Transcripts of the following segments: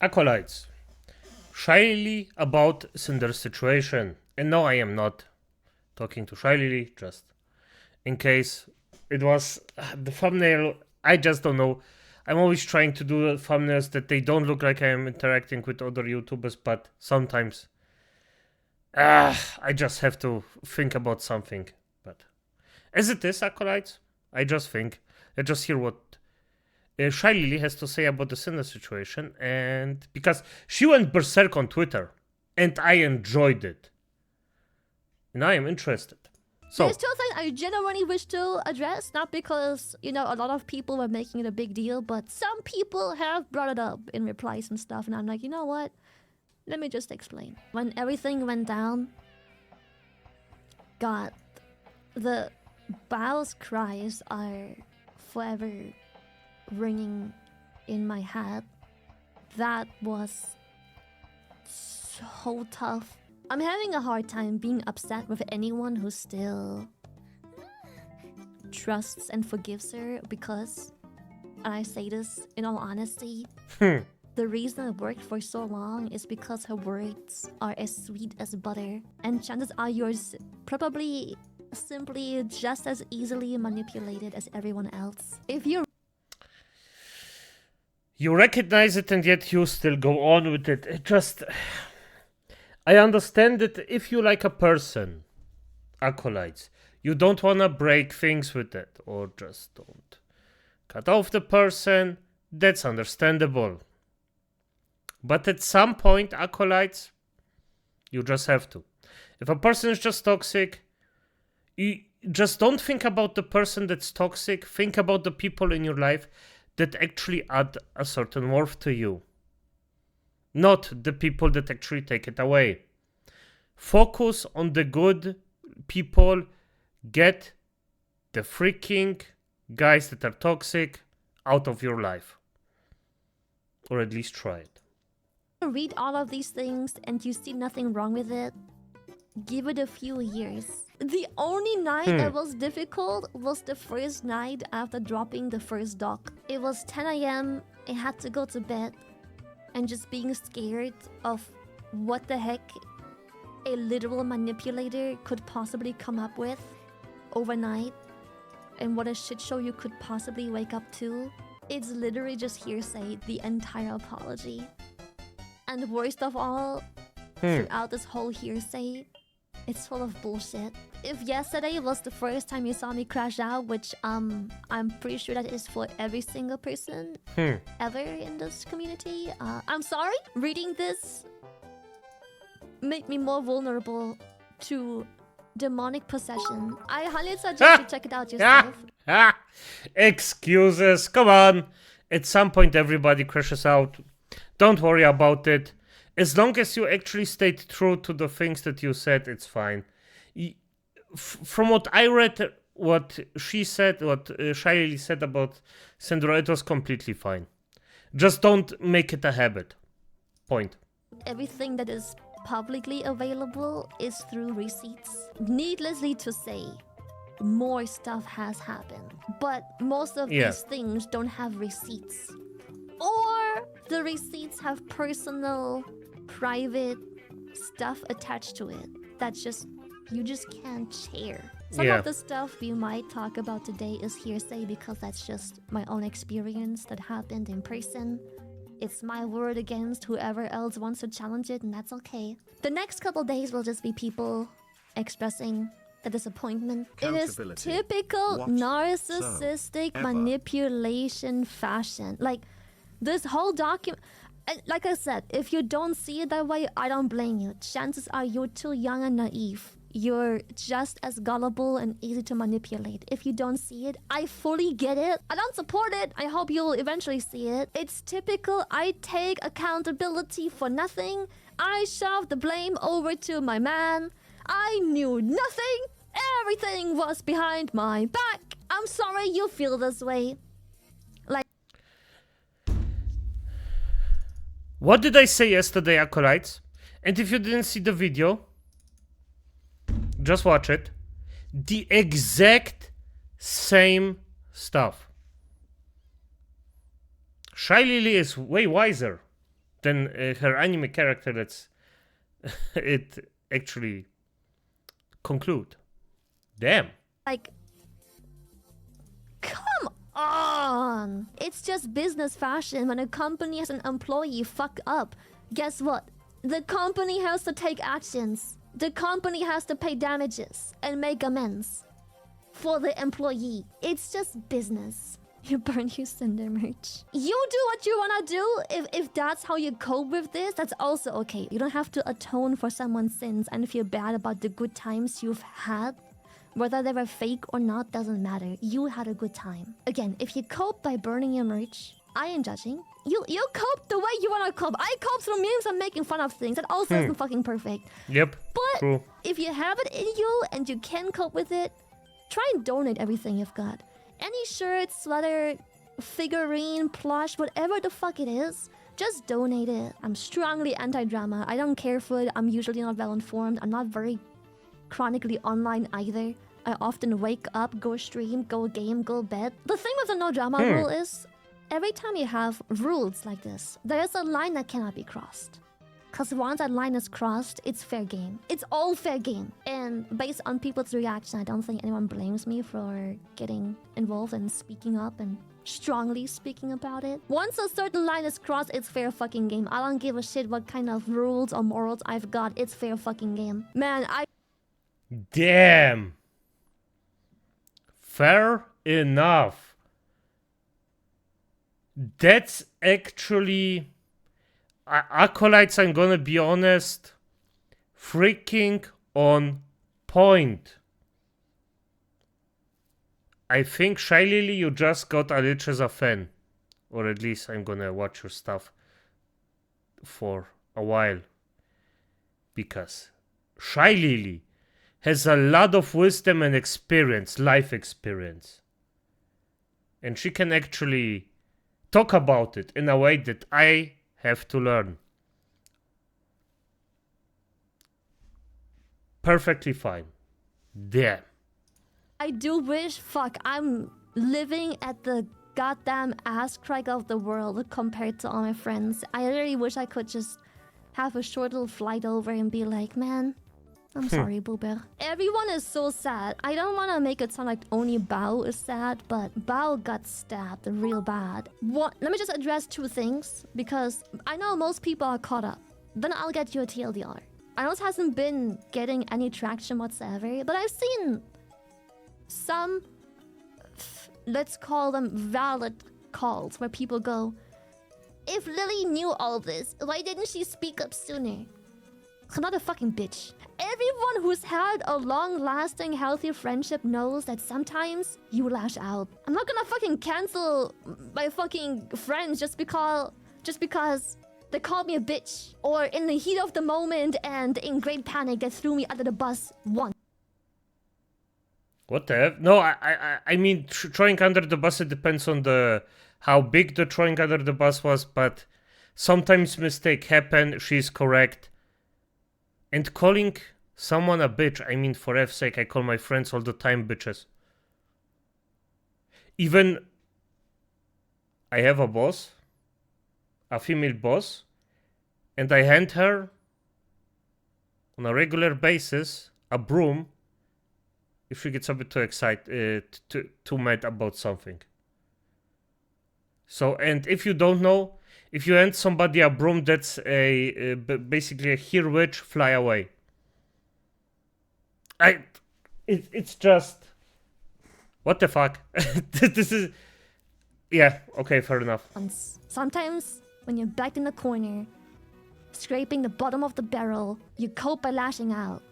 Acolytes. Shylily about Sinder Situation. And no, I am not talking to Shylily, just in case it was the thumbnail. I just don't know. I'm always trying to do thumbnails that they don't look like I am interacting with other YouTubers, but sometimes I just have to think about something. But as it is, Acolytes, I just hear what Shylily has to say about the Sinder Situation, and because she went berserk on Twitter, and I enjoyed it, and I am interested. So there's two things I genuinely wish to address, not because, you know, a lot of people were making it a big deal, but some people have brought it up in replies and stuff, and I'm like, you know what? Let me just explain. When everything went down, God, the Bao's cries are forever ringing in my head. That was so tough. I'm having a hard time being upset with anyone who still trusts and forgives her because, and I say this in all honesty, the reason it worked for so long is because her words are as sweet as butter, and chances are yours probably simply just as easily manipulated as everyone else. If you recognize it and yet you still go on with it. It just... I understand that if you like a person, Acolytes, you don't want to break things with it, or just don't cut off the person. That's understandable. But at some point, Acolytes, you just have to. If a person is just toxic, you just don't think about the person that's toxic. Think about the people in your life that actually add a certain worth to you. Not the people that actually take it away. Focus on the good people. Get the freaking guys that are toxic out of your life. Or at least try it. read all of these things and you see nothing wrong with it, give it a few years. The only night that was difficult was the first night after dropping the first doc. It was 10 AM, I had to go to bed, and just being scared of what the heck a literal manipulator could possibly come up with overnight, and what a shit show you could possibly wake up to. It's literally just hearsay, the entire apology. And worst of all, throughout this whole hearsay, it's full of bullshit. If yesterday was the first time you saw me crash out, which I'm pretty sure that is for every single person ever in this community, I'm sorry. Reading this made me more vulnerable to demonic possession. I highly suggest you check it out yourself. Excuses, come on. At some point everybody crashes out. Don't worry about it. As long as you actually stayed true to the things that you said, it's fine. From what I read, what she said, what Shylily said about Sinder, it was completely fine. Just don't make it a habit. Point. Everything that is publicly available is through receipts. Needlessly to say, more stuff has happened, but most of these things don't have receipts, or the receipts have personal, private stuff attached to it that you just can't share. Some of the stuff we might talk about today is hearsay because that's just my own experience that happened in person. It's my word against whoever else wants to challenge it, and that's okay. The next couple days will just be people expressing the disappointment. It is typical narcissistic manipulation fashion. Like, this whole document... Like I said, if you don't see it that way, I don't blame you. Chances are you're too young and naive. You're just as gullible and easy to manipulate. If you don't see it, I fully get it. I don't support it. I hope you'll eventually see it. It's typical. I take accountability for nothing. I shove the blame over to my man. I knew nothing. Everything was behind my back. I'm sorry you feel this way. Like... What did I say yesterday, Acolytes? And if you didn't see the video, just watch it. The exact same stuff. Shylily is way wiser. than her anime character. Let's it actually conclude. Damn. Like, come on! It's just business fashion. When a company has an employee fuck up, guess what? The company has to take actions. The company has to pay damages and make amends for the employee. It's just business. You burn your Cinder merch. You do what you wanna do. If that's how you cope with this, that's also okay. You don't have to atone for someone's sins and feel bad about the good times you've had. Whether they were fake or not doesn't matter. You had a good time. Again, if you cope by burning your merch, I ain't judging. You cope the way you wanna cope. I cope through memes and making fun of things. That also isn't fucking perfect. Yep. But true. If you have it in you and you can cope with it, try and donate everything you've got. Any shirt, sweater, figurine, plush, whatever the fuck it is, just donate it. I'm strongly anti-drama. I don't care for it. I'm usually not well informed. I'm not very chronically online either. I often wake up, go stream, go game, go bed. The thing with the no drama rule is, every time you have rules like this, there's a line that cannot be crossed. Because once that line is crossed, it's fair game. It's all fair game. And based on people's reaction, I don't think anyone blames me for getting involved and speaking up and strongly speaking about it. Once a certain line is crossed, it's fair fucking game. I don't give a shit what kind of rules or morals I've got. It's fair fucking game. Man, Damn. Fair enough. That's actually... Acolytes, I'm gonna be honest, freaking on point. I think, Shylily, you just got a Lich as a fan. Or at least I'm gonna watch your stuff for a while. Because Shylily has a lot of wisdom and experience, life experience. And she can actually talk about it in a way that I have to learn. Perfectly fine. Damn. I do wish, fuck, I'm living at the goddamn ass crack of the world compared to all my friends. I really wish I could just have a short little flight over and be like, man, I'm sorry, Boober. Everyone is so sad. I don't want to make it sound like only Bao is sad, but Bao got stabbed real bad. Let me just address two things, because I know most people are caught up. Then I'll get you a TLDR. I know it hasn't been getting any traction whatsoever, but I've seen some, let's call them valid calls, where people go, if Lily knew all this, why didn't she speak up sooner? I'm not a fucking bitch. Everyone who's had a long-lasting, healthy friendship knows that sometimes you lash out. I'm not gonna fucking cancel my fucking friends just because they called me a bitch, or in the heat of the moment and in great panic they threw me under the bus once. What the hell? No, I mean, throwing under the bus, it depends on how big the throwing under the bus was, but sometimes mistakes happen. She's correct. And calling someone a bitch, I mean, for F's sake, I call my friends all the time bitches. Even I have a boss, a female boss, and I hand her on a regular basis a broom if she gets a bit too excited, too mad about something. So, and if you don't know, if you hand somebody a broom, that's basically a here witch, fly away. It's just, what the fuck? This is, yeah, okay, fair enough. Sometimes when you're backed in the corner, scraping the bottom of the barrel, you cope by lashing out.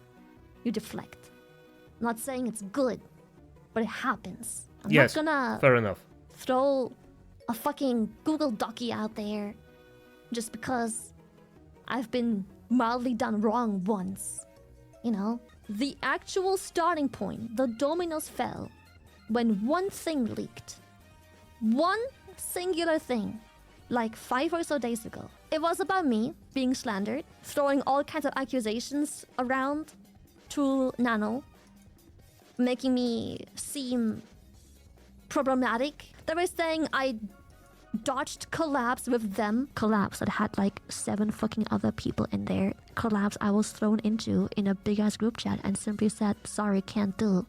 You deflect. I'm not saying it's good, but it happens. I'm yes, not gonna fair enough. Throw a fucking Google Docie out there just because I've been mildly done wrong once. You know? The actual starting point, the dominoes fell when one thing leaked. One singular thing, like 5 or so days ago. It was about me being slandered, throwing all kinds of accusations around to Nano, making me seem problematic. They were saying I dodged collabs with them. Collabs that had like 7 fucking other people in there. Collabs I was thrown into in a big ass group chat and simply said, sorry, can't do.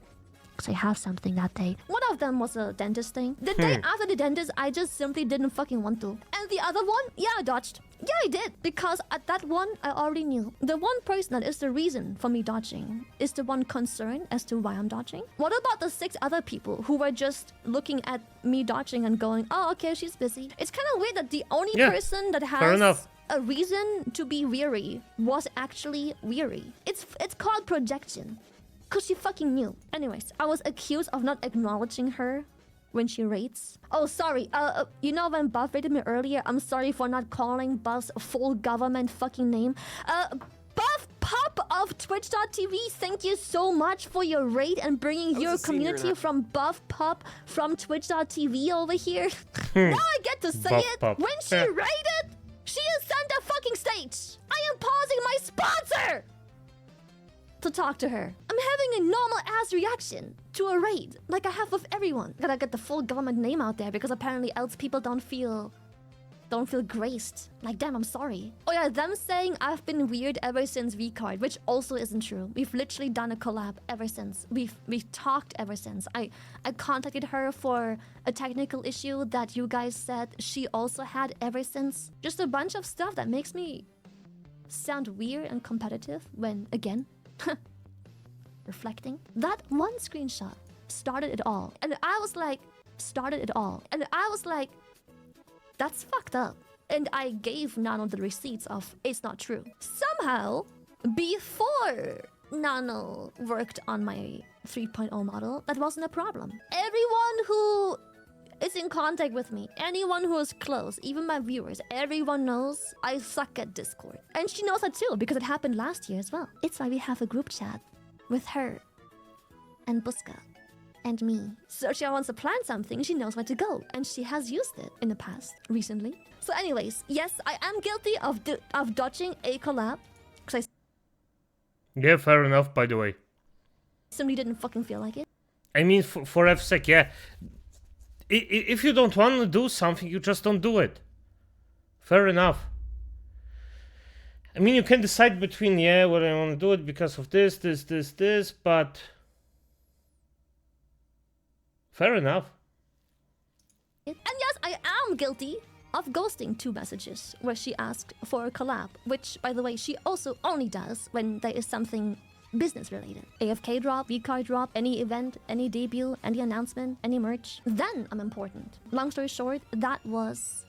Because I have something that day. One of them was a dentist thing. The day after the dentist, I just simply didn't fucking want to. And the other one, yeah, I dodged. Yeah, I did. Because at that one, I already knew. The one person that is the reason for me dodging is the one concerned as to why I'm dodging. What about the 6 other people who were just looking at me dodging and going, oh, okay, she's busy. It's kind of weird that the only person that has a reason to be weary was actually weary. It's called projection. Because she fucking knew. Anyways, I was accused of not acknowledging her when she rates. Oh, sorry. You know when Buff rated me earlier? I'm sorry for not calling Buff's full government fucking name. Buff Pop of Twitch.tv, thank you so much for your raid and bringing your community from Buff Pop from Twitch.tv over here. Now I get to say it. When she raided, she is center fucking stage. I am pausing my sponsor to talk to her. I'm having a normal ass reaction to a raid like I have with everyone. Gotta get the full government name out there because apparently else people don't feel graced. Like, damn, I'm sorry. Oh yeah, them saying I've been weird ever since V-Card, which also isn't true. We've literally done a collab ever since. We've talked ever since. I contacted her for a technical issue that you guys said she also had ever since. Just a bunch of stuff that makes me sound weird and competitive when, again, reflecting. That one screenshot started it all. And I was like, that's fucked up. And I gave Nano the receipts of it's not true. Somehow, before Nano worked on my 3.0 model, that wasn't a problem. Everyone who is in contact with me, anyone who is close, even my viewers, everyone knows I suck at Discord. And she knows that too, because it happened last year as well. It's why we have a group chat with her and Buska and me. So if she wants to plan something, she knows where to go. And she has used it in the past, recently. So anyways, yes, I am guilty of dodging a collab. Because yeah, fair enough, by the way. Simply didn't fucking feel like it. I mean, for F's sake, yeah. If you don't want to do something, you just don't do it. Fair enough. I mean, you can decide between, yeah, well, I want to do it because of this, but... fair enough. And yes, I am guilty of ghosting 2 messages where she asked for a collab, which, by the way, she also only does when there is something business related. AFK drop, V-Card drop, any event, any debut, any announcement, any merch. Then I'm important. Long story short, that was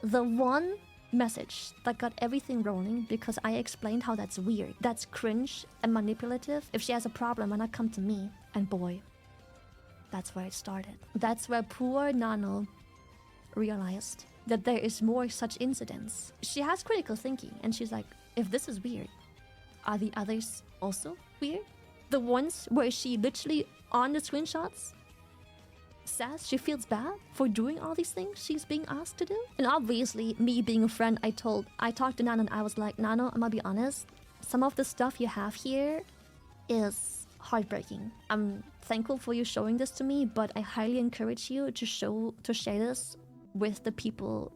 the one message that got everything rolling because I explained how that's weird. That's cringe and manipulative. If she has a problem, why not come to me? And boy, that's where it started. That's where poor Nano realized that there is more such incidents. She has critical thinking and she's like, if this is weird, are the others also weird? The ones where she literally, on the screenshots, says she feels bad for doing all these things she's being asked to do? And obviously, me being a friend, I talked to Nano and I was like, Nano, I'm gonna be honest, some of the stuff you have here is heartbreaking. I'm thankful for you showing this to me, but I highly encourage you to share this with the people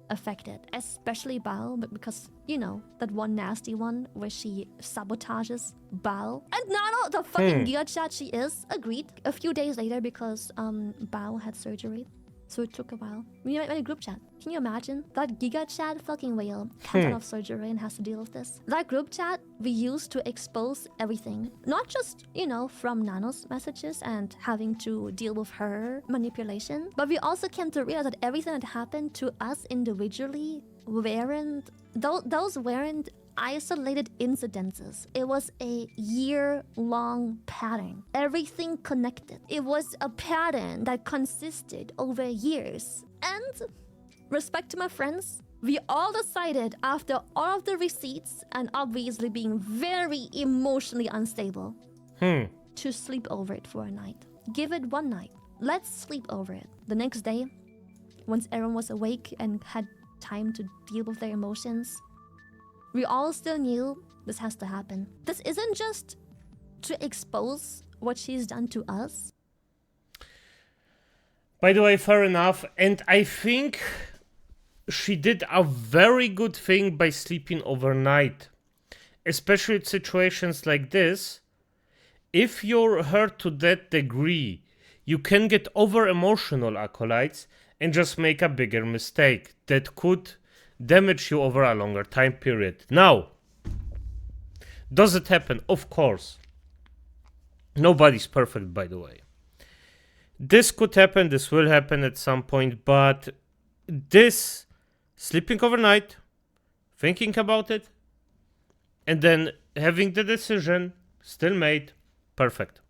affected, especially Bao, because, you know, that one nasty one where she sabotages Bao. And Nano, the fucking Giga chat she is, agreed a few days later because Bao had surgery. So it took a while. We made a group chat. Can you imagine? That Giga chat fucking whale comes out of surgery and has to deal with this. That group chat we used to expose everything. Not just, you know, from Nano's messages and having to deal with her manipulation, but we also came to realize that everything that happened to us individually those weren't isolated incidences. It was a year-long pattern. Everything connected. It was a pattern that consisted over years. And respect to my friends, we all decided after all of the receipts and obviously being very emotionally unstable to sleep over it for a night. Give it one night. Let's sleep over it. The next day, once everyone was awake and had time to deal with their emotions, we all still knew this has to happen. This isn't just to expose what she's done to us. By the way, fair enough. And I think she did a very good thing by sleeping overnight. Especially in situations like this. If you're hurt to that degree, you can get over emotional, acolytes, and just make a bigger mistake that could damage you over a longer time period. Now, does it happen? Of course. Nobody's perfect, by the way. This could happen, this will happen at some point, but this sleeping overnight, thinking about it, and then having the decision still made, perfect.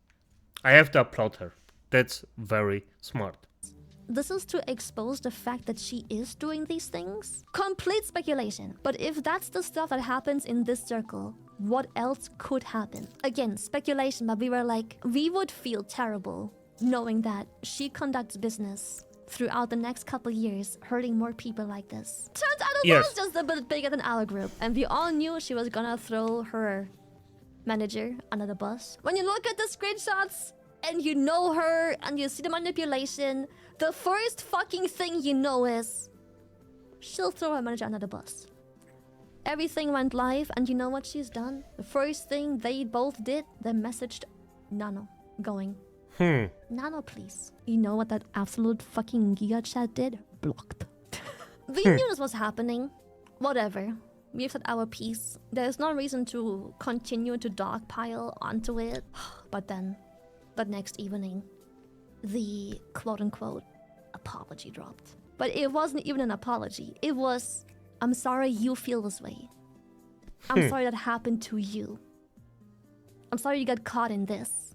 I have to applaud her. That's very smart. This is to expose the fact that she is doing these things. Complete speculation. But if that's the stuff that happens in this circle, what else could happen? Again, speculation, but we were like, we would feel terrible knowing that she conducts business throughout the next couple years, hurting more people like this. Turns out it was just a bit bigger than our group, and we all knew she was gonna throw her manager under the bus. When you look at the screenshots and you know her and you see the manipulation, the first fucking thing you know is she'll throw her manager under the bus. Everything went live, and you know what she's done? The first thing they both did, they messaged Nano, going, Nano, please. You know what that absolute fucking Giga chat did? Blocked. We knew this was happening. Whatever. We've said our piece. There's no reason to continue to dogpile onto it. But then, the next evening, the quote-unquote apology dropped. But it wasn't even an apology. It was, I'm sorry you feel this way. I'm sorry that happened to you. I'm sorry you got caught in this.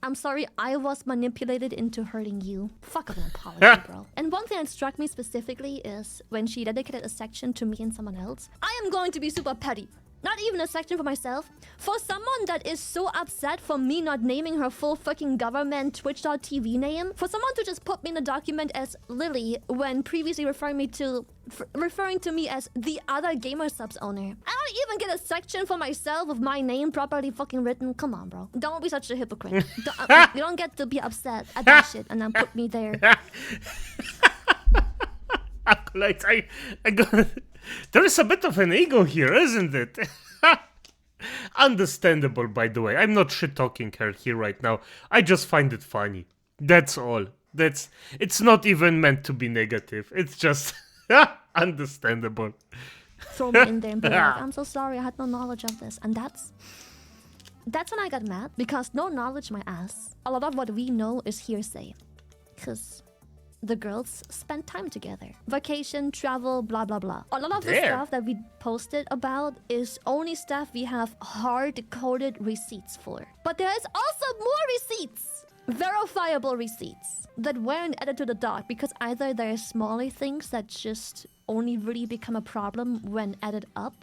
I'm sorry I was manipulated into hurting you. Fuck an apology, bro. And one thing that struck me specifically is when she dedicated a section to me and someone else. I am going to be super petty. Not even a section for myself. For someone that is so upset for me not naming her full fucking government Twitch.tv name, for someone to just put me in a document as Lily when previously referring to me as the other gamer subs owner. I don't even get a section for myself with my name properly fucking written. Come on, bro. Don't be such a hypocrite. You don't get to be upset at that shit and then put me there. Like, I got... There is a bit of an ego here, isn't it? Understandable, by the way. I'm not shit-talking her here right now. I just find it funny. That's all. It's not even meant to be negative. It's just understandable. Throw me in there and be like, I'm so sorry, I had no knowledge of this. And that's when I got mad, because no knowledge my ass. A lot of what we know is hearsay. Because the girls spend time together. Vacation, travel, blah, blah, blah. A lot of the stuff that we posted about is only stuff we have hard-coded receipts for. But there is also more receipts. Verifiable receipts that weren't added to the doc because either there are smaller things that just only really become a problem when added up,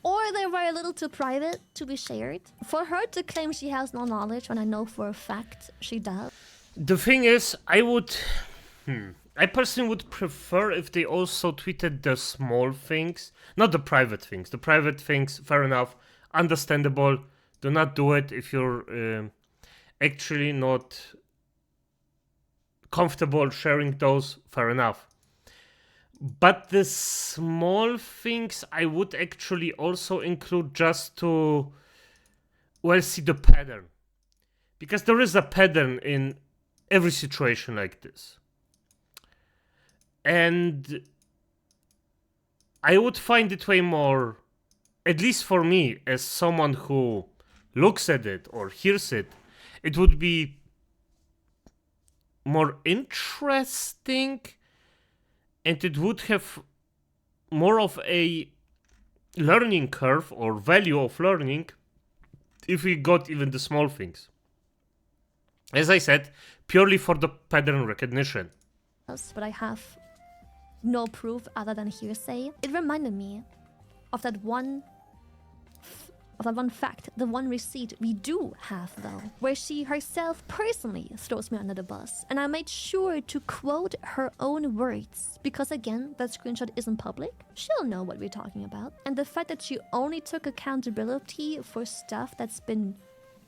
or they were a little too private to be shared. For her to claim she has no knowledge when I know for a fact she does. The thing is, I personally would prefer if they also tweeted the small things, not the private things. The private things, fair enough, understandable. Do not do it if you're actually not comfortable sharing those, fair enough. But the small things I would actually also include just to, well, see the pattern. Because there is a pattern in every situation like this. And I would find it way more, at least for me, as someone who looks at it or hears it, it would be more interesting, and it would have more of a learning curve or value of learning if we got even the small things. As I said, purely for the pattern recognition. But I have no proof other than hearsay. It reminded me of that one fact, the one receipt we do have though, where she herself personally throws me under the bus, and I made sure to quote her own words because again, that screenshot isn't public. She'll know what we're talking about, and the fact that she only took accountability for stuff that's been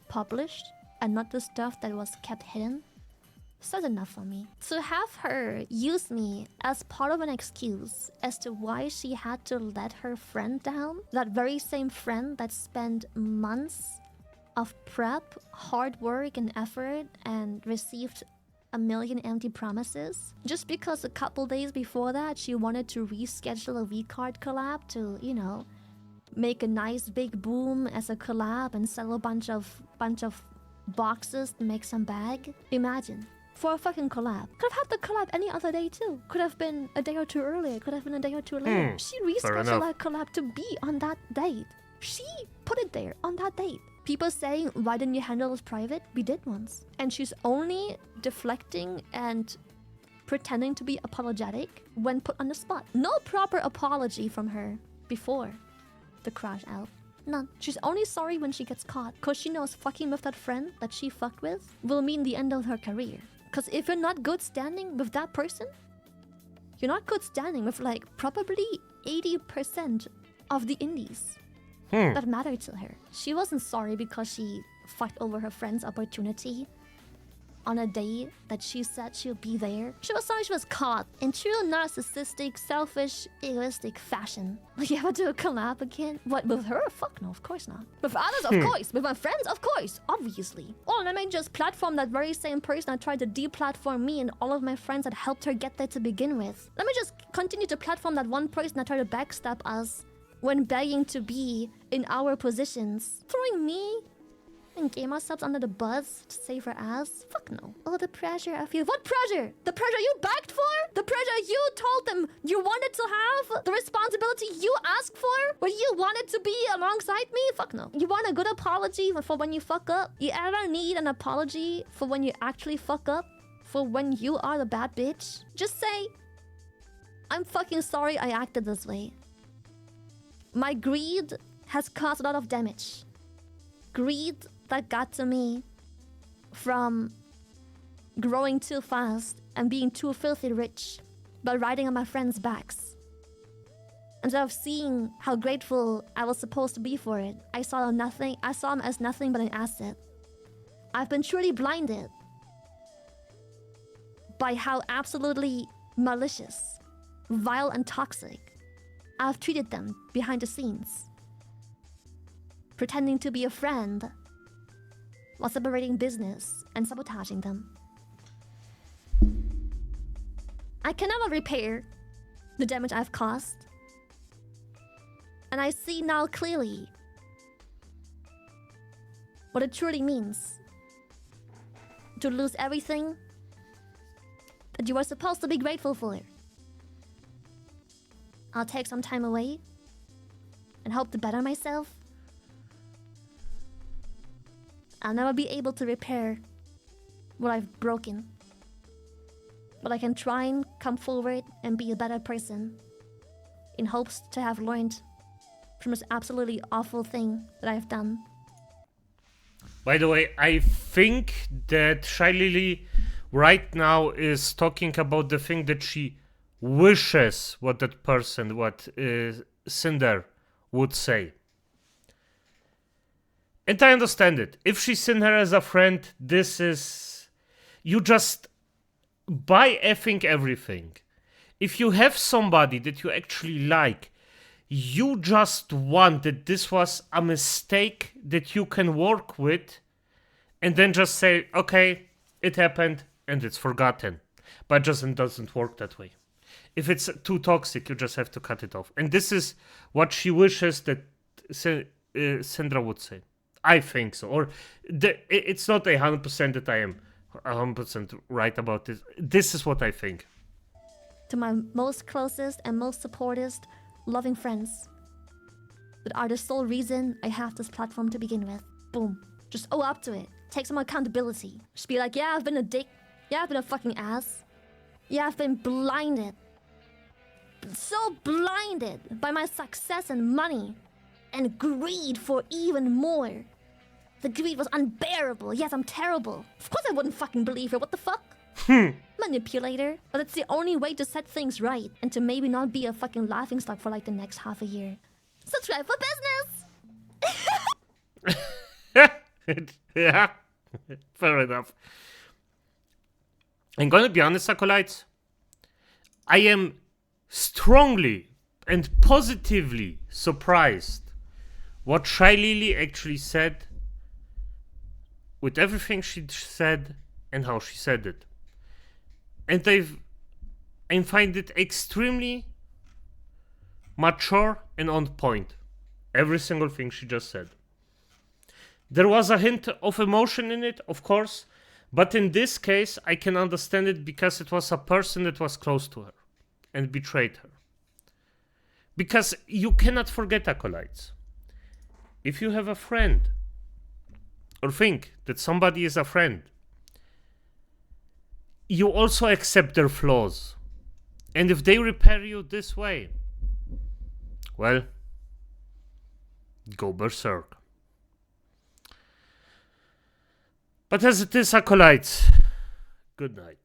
published and not the stuff that was kept hidden says enough for me. To have her use me as part of an excuse as to why she had to let her friend down, that very same friend that spent months of prep, hard work, and effort and received a million empty promises, just because a couple days before that she wanted to reschedule a V-Card collab to, you know, make a nice big boom as a collab and sell a bunch of boxes to make some bag. Imagine. For a fucking collab. Could have had the collab any other day too. Could have been a day or two earlier. Could have been a day or two later. She rescheduled that collab to be on that date. She put it there on that date. People saying, why didn't you handle it private? We did once. And she's only deflecting and pretending to be apologetic when put on the spot. No proper apology from her before the crash out. None. She's only sorry when she gets caught, because she knows fucking with that friend that she fucked with will mean the end of her career. Because if you're not good standing with that person, you're not good standing with like probably 80% of the indies that mattered to her. She wasn't sorry because she fucked over her friend's opportunity on a day that she said she'll be there. She was sorry she was caught in true narcissistic, selfish, egoistic fashion. Like, you ever do a collab again? What, with her? Fuck no, of course not. With others, of course. With my friends, of course. Obviously. Oh, let me just platform that very same person that tried to deplatform me and all of my friends that helped her get there to begin with. Let me just continue to platform that one person that tried to backstab us when begging to be in our positions. Throwing me and gamer subs under the bus to save her ass? Fuck no. Oh, the pressure I feel. What pressure? The pressure you begged for? The pressure you told them you wanted to have? The responsibility you asked for? Where you wanted to be alongside me? Fuck no. You want a good apology for when you fuck up? You ever need an apology for when you actually fuck up? For when you are the bad bitch? Just say, I'm fucking sorry I acted this way. My greed has caused a lot of damage. Greed that got to me from growing too fast and being too filthy rich by riding on my friends' backs. Instead of seeing how grateful I was supposed to be for it, I saw them as nothing but an asset. I've been truly blinded by how absolutely malicious, vile, and toxic I've treated them behind the scenes. Pretending to be a friend while separating business and sabotaging them. I can never repair the damage I've caused. And I see now clearly what it truly means to lose everything that you are supposed to be grateful for. I'll take some time away and hope to better myself. I'll never be able to repair what I've broken. But I can try and come forward and be a better person in hopes to have learned from this absolutely awful thing that I've done. By the way, I think that Shylily right now is talking about the thing that she wishes what that person, what Sinder would say. And I understand it. If she's seen her as a friend, this is... You just buy effing everything. If you have somebody that you actually like, you just want that this was a mistake that you can work with, and then just say, okay, it happened, and it's forgotten. But it doesn't work that way. If it's too toxic, you just have to cut it off. And this is what she wishes that Sandra would say. I think so. Or it's not 100% that I am 100% right about this. This is what I think. To my most closest and most supportive, loving friends that are the sole reason I have this platform to begin with. Boom. Just owe up to it. Take some accountability. Just be like, yeah, I've been a dick. Yeah, I've been a fucking ass. Yeah, I've been blinded. So blinded by my success and money and greed for even more. The greed was unbearable. Yes, I'm terrible. Of course I wouldn't fucking believe her. What the fuck? Manipulator. But it's the only way to set things right and to maybe not be a fucking laughingstock for like the next half a year. Subscribe for business! Yeah, fair enough. I'm gonna be honest, acolytes. I am strongly and positively surprised what Shylily actually said, with everything she said and how she said it. And I find it extremely mature and on point. Every single thing she just said. There was a hint of emotion in it, of course, but in this case, I can understand it because it was a person that was close to her and betrayed her. Because you cannot forget, acolytes. If you have a friend, or think that somebody is a friend, you also accept their flaws. And if they repair you this way, well, go berserk. But as it is, acolytes, good night.